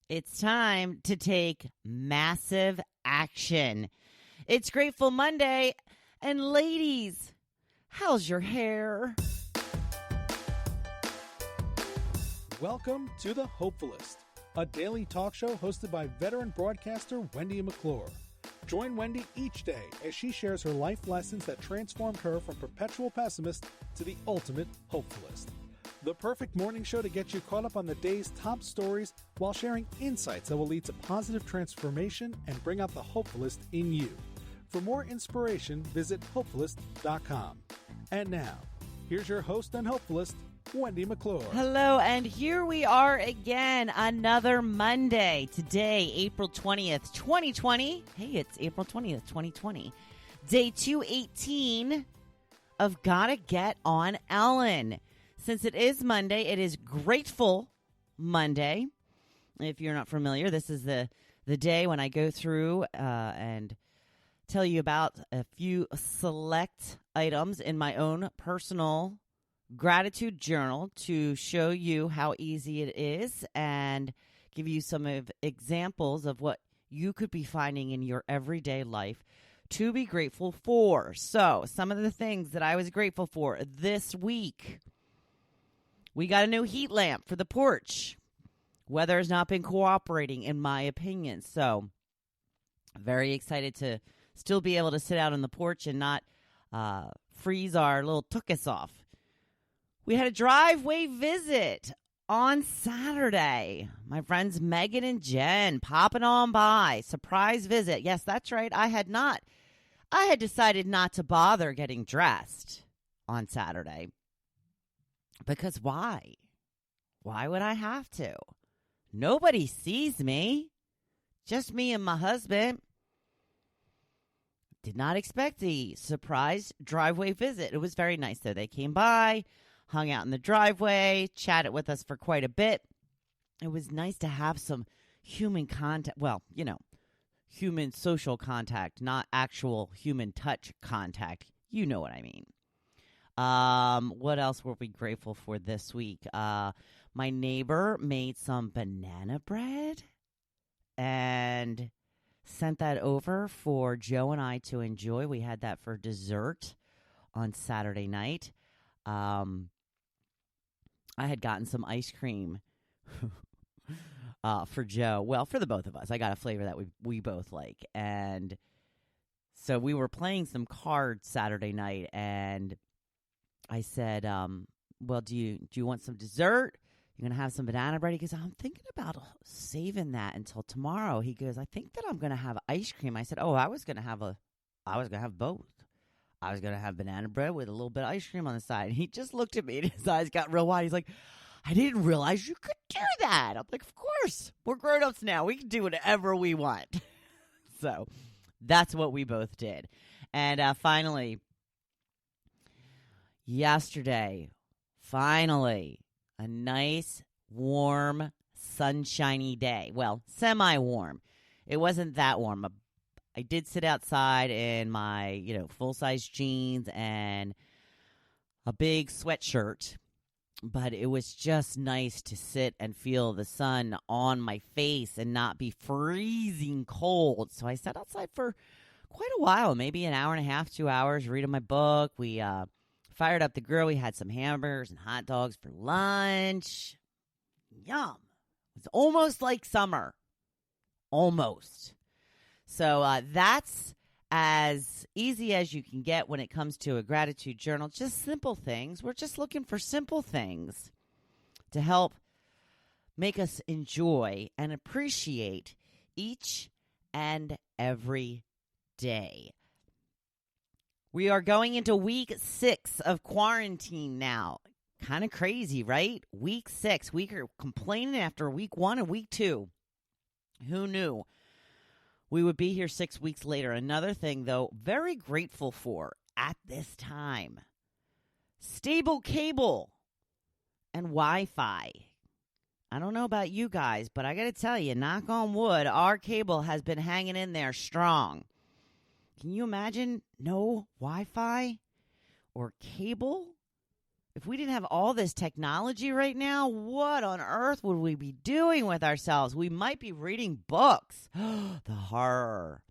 It's time to take massive action. It's Grateful Monday, and ladies, how's your hair? Welcome to the Hopefulist, a daily talk show hosted by veteran broadcaster Wendy McClure. Join Wendy each day as she shares her life lessons that transformed her from perpetual pessimist to the ultimate hopefulist. The perfect morning show to get you caught up on the day's top stories while sharing insights that will lead to positive transformation and bring out the hopefulist in you. For more inspiration, visit hopefulist.com. And now, here's your host and hopefulist, Wendy McClure. Hello, and here we are again, another Monday. Today, April 20th, 2020. Hey, it's April 20th, 2020. Day 218 of Gotta Get on Ellen. Since it is Monday, it is Grateful Monday. If you're not familiar, this is the day when I go through and tell you about a few select items in my own personal gratitude journal to show you how easy it is and give you some examples of what you could be finding in your everyday life to be grateful for. So, some of the things that I was grateful for this week. We got a new heat lamp for the porch. Weather has not been cooperating, in my opinion. So, very excited to still be able to sit out on the porch and not freeze our little tuchus off. We had a driveway visit on Saturday. My friends Megan and Jen popping on by. Surprise visit. Yes, that's right. I had decided not to bother getting dressed on Saturday. Because why? Why would I have to? Nobody sees me. Just me and my husband. Did not expect the surprise driveway visit. It was very nice, though. They came by, hung out in the driveway, chatted with us for quite a bit. It was nice to have some human contact. Well, human social contact, not actual human touch contact. You know what I mean. What else were we grateful for this week? My neighbor made some banana bread and sent that over for Joe and I to enjoy. We had that for dessert on Saturday night. I had gotten some ice cream for Joe. Well, for the both of us. I got a flavor that we both like. And so we were playing some cards Saturday night, and I said, well, do you want some dessert? You're going to have some banana bread? He goes, I'm thinking about saving that until tomorrow. He goes, I think that I'm going to have ice cream. I said, I was going to have both. I was going to have banana bread with a little bit of ice cream on the side. And he just looked at me and his eyes got real wide. He's like, I didn't realize you could do that. I'm like, of course. We're grown-ups now. We can do whatever we want. So that's what we both did. And finally, yesterday, a nice, warm, sunshiny day. Well, semi-warm. It wasn't that warm. I did sit outside in my, full-size jeans and a big sweatshirt, but it was just nice to sit and feel the sun on my face and not be freezing cold. So I sat outside for quite a while, maybe an hour and a half, 2 hours, reading my book. We fired up the grill. We had some hamburgers and hot dogs for lunch. Yum. It's almost like summer. Almost. So that's as easy as you can get when it comes to a gratitude journal. Just simple things. We're just looking for simple things to help make us enjoy and appreciate each and every day. We are going into week 6 of quarantine now. Kind of crazy, right? Week 6. We are complaining after week 1 and week 2. Who knew we would be here 6 weeks later? Another thing, though, very grateful for at this time. Stable cable and Wi-Fi. I don't know about you guys, but I got to tell you, knock on wood, our cable has been hanging in there strong. Can you imagine no Wi-Fi or cable if we didn't have all this technology right now, what on earth would we be doing with ourselves? We might be reading books. The horror.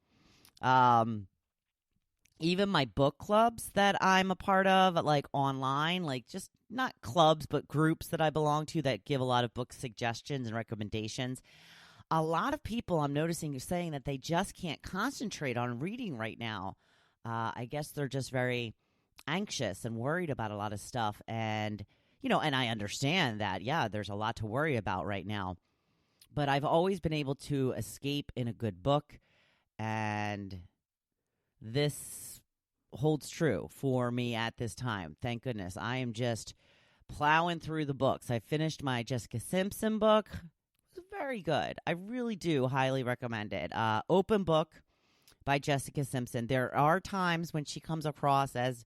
Even my book clubs that I'm a part of, like online, like just not clubs, but groups that I belong to that give a lot of book suggestions and recommendations. A lot of people I'm noticing are saying that they just can't concentrate on reading right now. I guess they're just very anxious and worried about a lot of stuff. And, and I understand that, yeah, there's a lot to worry about right now. But I've always been able to escape in a good book. And this holds true for me at this time. Thank goodness. I am just plowing through the books. I finished my Jessica Simpson book. It was very good. I really do highly recommend it. Open Book by Jessica Simpson. There are times when she comes across as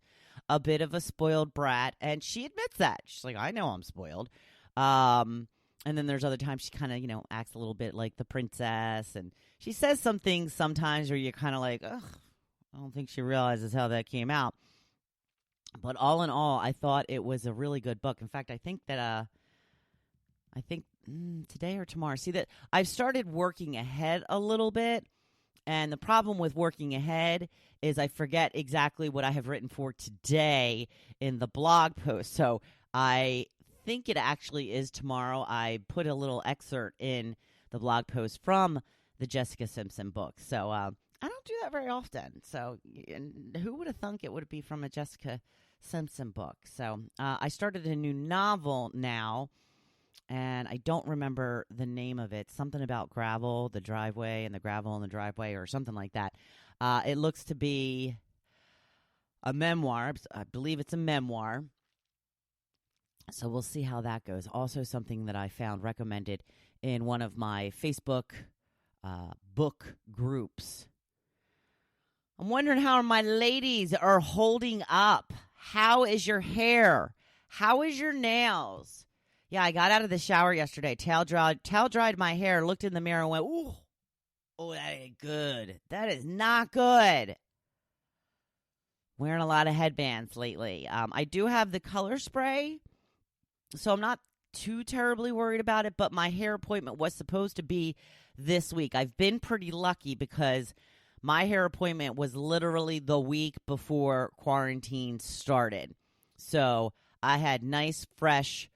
a bit of a spoiled brat, and she admits that. She's like, I know I'm spoiled. And then there's other times she kind of, acts a little bit like the princess, and she says some things sometimes where you're kind of like, ugh, I don't think she realizes how that came out. But all in all, I thought it was a really good book. In fact, I think that today or tomorrow. See that I've started working ahead a little bit. And the problem with working ahead is I forget exactly what I have written for today in the blog post. So I think it actually is tomorrow. I put a little excerpt in the blog post from the Jessica Simpson book. So I don't do that very often. So and who would have thunk it would be from a Jessica Simpson book? So I started a new novel now. And I don't remember the name of it. Something about gravel, the driveway, and the gravel in the driveway, or something like that. It looks to be a memoir. I believe it's a memoir. So we'll see how that goes. Also something that I found recommended in one of my Facebook book groups. I'm wondering how my ladies are holding up. How is your hair? How is your nails? Yeah, I got out of the shower yesterday, towel dried my hair, looked in the mirror and went, ooh, oh, that ain't good. That is not good. Wearing a lot of headbands lately. I do have the color spray, so I'm not too terribly worried about it, but my hair appointment was supposed to be this week. I've been pretty lucky because my hair appointment was literally the week before quarantine started. So I had nice, fresh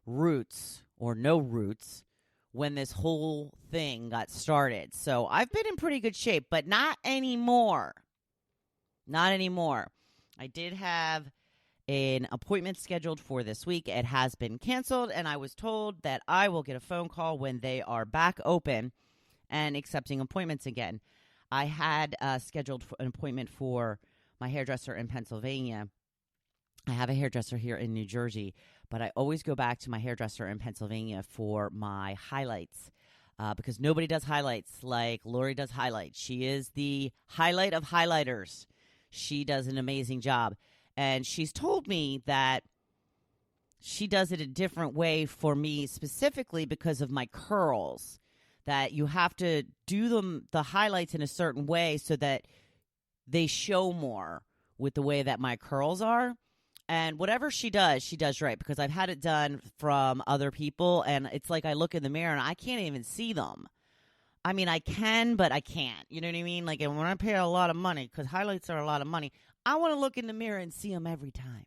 roots or no roots when this whole thing got started. So I've been in pretty good shape, but not anymore. Not anymore. I did have an appointment scheduled for this week. It has been canceled, and I was told that I will get a phone call when they are back open and accepting appointments again. I had scheduled an appointment for my hairdresser in Pennsylvania. I have a hairdresser here in New Jersey, but I always go back to my hairdresser in Pennsylvania for my highlights because nobody does highlights like Lori does highlights. She is the highlight of highlighters. She does an amazing job. And she's told me that she does it a different way for me specifically because of my curls, that you have to do the highlights in a certain way so that they show more with the way that my curls are. And whatever she does right, because I've had it done from other people, and it's like I look in the mirror and I can't even see them. I mean, I can, but I can't. You know what I mean? Like, when I pay a lot of money, because highlights are a lot of money, I want to look in the mirror and see them every time.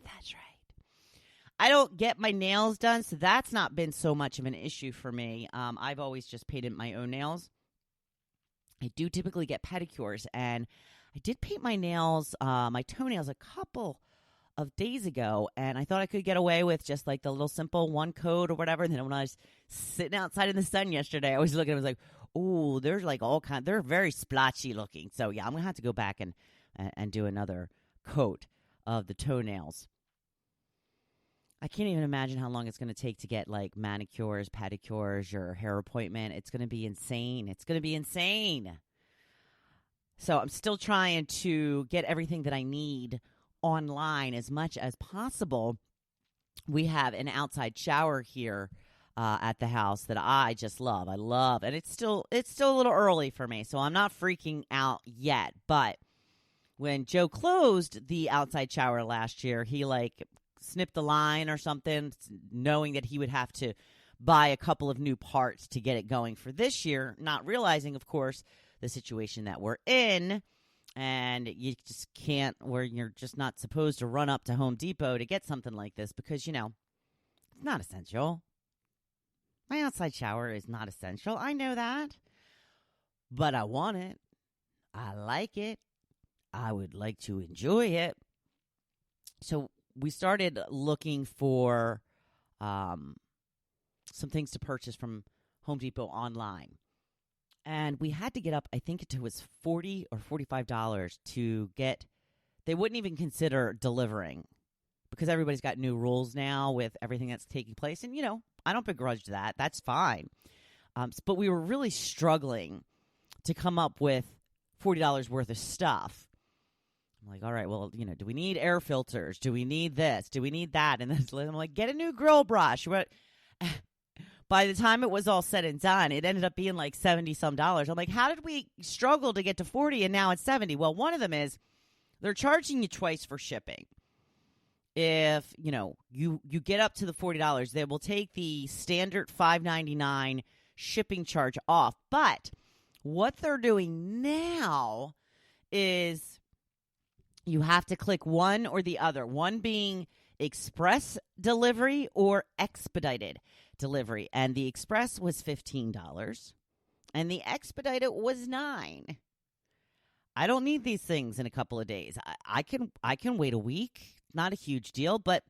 That's right. I don't get my nails done, so that's not been so much of an issue for me. I've always just painted my own nails. I do typically get pedicures, and I did paint my nails, my toenails a couple of days ago, and I thought I could get away with just like the little simple one coat or whatever. And then when I was sitting outside in the sun yesterday, I was looking, I was like, oh, there's like all kinds, they're very splotchy looking. So yeah, I'm going to have to go back and do another coat of the toenails. I can't even imagine how long it's going to take to get like manicures, pedicures, your hair appointment. It's going to be insane. It's going to be insane. So I'm still trying to get everything that I need online as much as possible. We have an outside shower here at the house that I just love. I love, and it's still a little early for me, so I'm not freaking out yet. But when Joe closed the outside shower last year, he like snip the line or something, knowing that he would have to buy a couple of new parts to get it going for this year, not realizing, of course, the situation that we're in. And you just can't, where you're just not supposed to run up to Home Depot to get something like this because, it's not essential. My outside shower is not essential. I know that. But I want it. I like it. I would like to enjoy it. So we started looking for some things to purchase from Home Depot online. And we had to get up, I think it was $40 or $45 to get, they wouldn't even consider delivering because everybody's got new rules now with everything that's taking place. And, I don't begrudge that. That's fine. But we were really struggling to come up with $40 worth of stuff. I'm like, all right, well, do we need air filters? Do we need this? Do we need that? And then I'm like, get a new grill brush. By the time it was all said and done, it ended up being like $70-some. I'm like, how did we struggle to get to 40 and now it's 70? Well, one of them is they're charging you twice for shipping. If, you get up to the $40, they will take the standard $5.99 shipping charge off. But what they're doing now is you have to click one or the other, one being express delivery or expedited delivery. And the express was $15 and the expedited was $9. I don't need these things in a couple of days. I can wait a week. Not a huge deal, but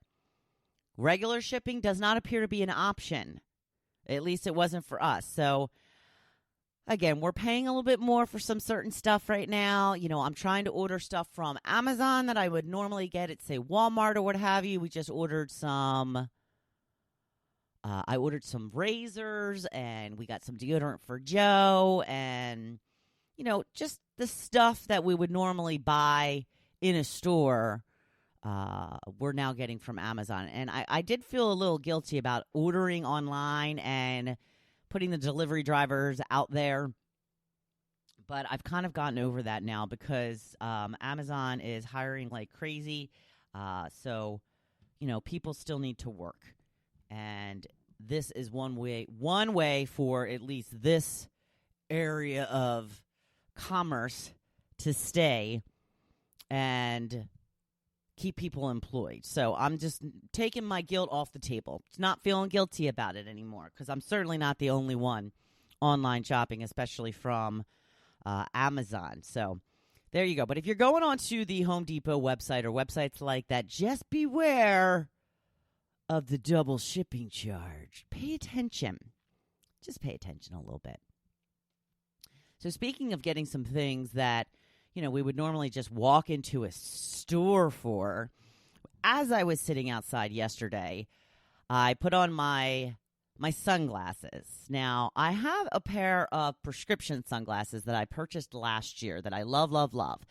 regular shipping does not appear to be an option. At least it wasn't for us. So again, we're paying a little bit more for some certain stuff right now. I'm trying to order stuff from Amazon that I would normally get at, say, Walmart or what have you. We just ordered some. I ordered some razors, and we got some deodorant for Joe, and, just the stuff that we would normally buy in a store, we're now getting from Amazon. And I did feel a little guilty about ordering online and putting the delivery drivers out there. But I've kind of gotten over that now because Amazon is hiring like crazy. So, people still need to work. And this is one way for at least this area of commerce to stay and keep people employed. So I'm just taking my guilt off the table. It's not feeling guilty about it anymore because I'm certainly not the only one online shopping, especially from Amazon. So there you go. But if you're going onto the Home Depot website or websites like that, just beware of the double shipping charge. Pay attention. Just pay attention a little bit. So speaking of getting some things that, we would normally just walk into a store for, as I was sitting outside yesterday, I put on my sunglasses. Now, I have a pair of prescription sunglasses that I purchased last year that I love, love, love.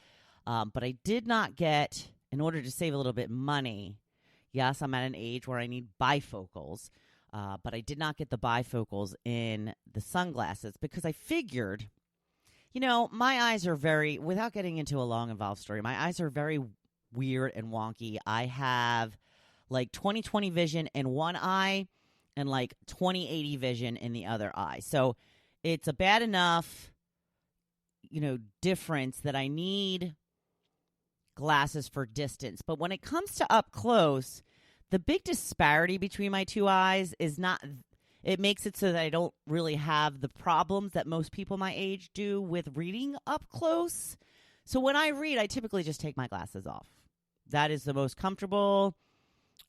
But I did not get, in order to save a little bit of money, yes, I'm at an age where I need bifocals, but I did not get the bifocals in the sunglasses because I figured, my eyes are very, without getting into a long involved story, my eyes are very weird and wonky. I have like 20/20 vision in one eye and like 20/80 vision in the other eye. So it's a bad enough, difference that I need glasses for distance. But when it comes to up close, the big disparity between my two eyes is not, it makes it so that I don't really have the problems that most people my age do with reading up close. So when I read, I typically just take my glasses off. That is the most comfortable.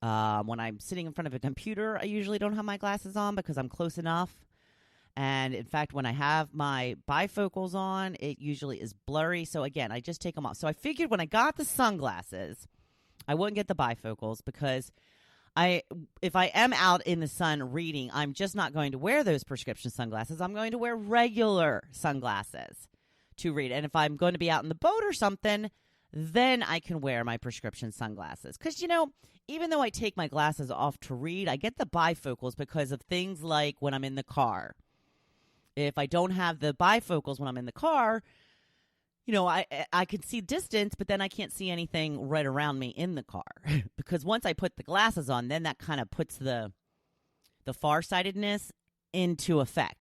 When I'm sitting in front of a computer, I usually don't have my glasses on because I'm close enough. And in fact, when I have my bifocals on, it usually is blurry. So again, I just take them off. So I figured when I got the sunglasses, I wouldn't get the bifocals because if I am out in the sun reading, I'm just not going to wear those prescription sunglasses. I'm going to wear regular sunglasses to read. And if I'm going to be out in the boat or something, then I can wear my prescription sunglasses. Because, even though I take my glasses off to read, I get the bifocals because of things like when I'm in the car. If I don't have the bifocals when I'm in the car, I can see distance, but then I can't see anything right around me in the car because once I put the glasses on, then that kind of puts the farsightedness into effect.